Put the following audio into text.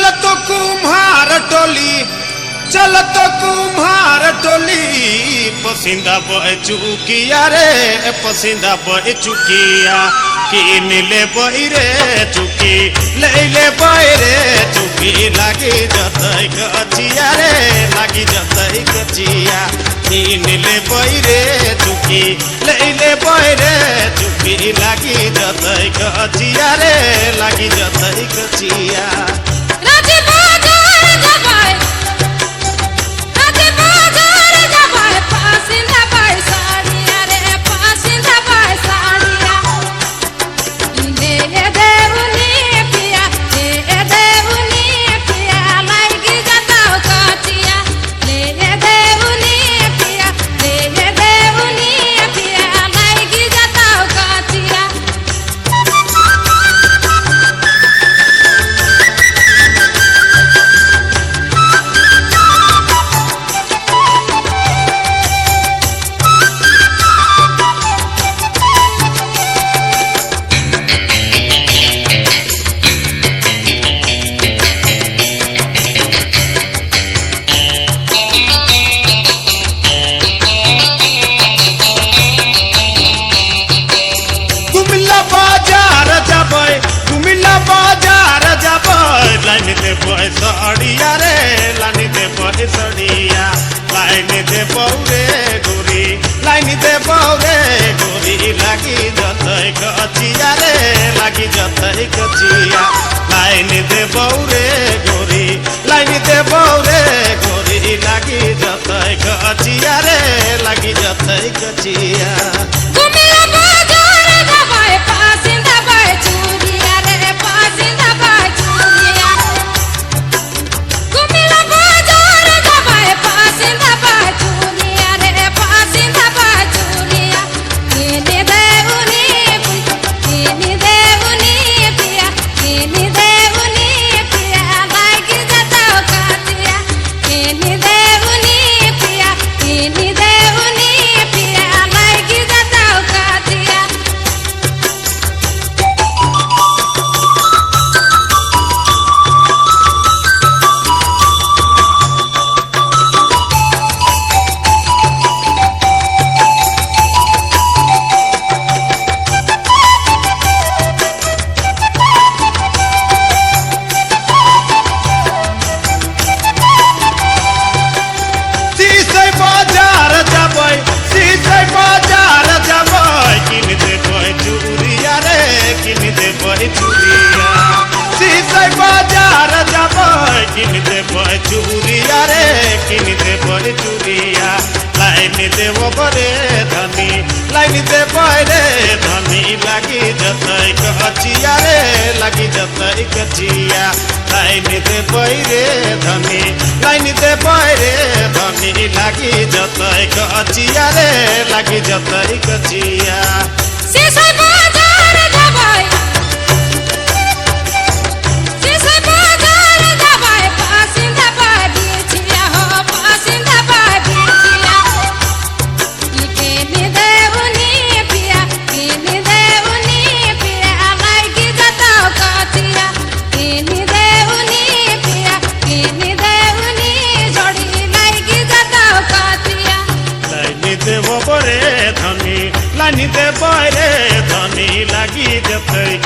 चलतो कुम्हार टोली चलतो कुम्हार टोली पसिंदा बह चुकिया रे पसिंदा बह चुकिया किन ले बहिरे चुकी ले बहिरे चुकी लागी जतई गचिया रे लागी जतई गचिया किन ले बहिरे चुकी ले बहिरे चुकी लागी जतई गचिया रे लागी जतई गचिया सड़िया रे लानी दे बहे सड़िया लाइन दे बौरे गोरी लाइन दे बौरे गोरी लागी जतई गचिया रे लागी जतई गचिया लाइन दे बौरे गोरी लाइन दे बौरे गोरी लागी जतई गचिया रे लागी जतई गचिया चूरिया रे किन दे बड़े चूरिया लाइन दे बरे धनी लाइन दे बरे धनी लागी जतई गचिया रे लागी जतई गचिया लाइन दे बरे धनी लाइन दे बरे धनी लागी जतई गचिया रे लागी जतई गचिया धनी लाइन दे बरे धनी लागी जतई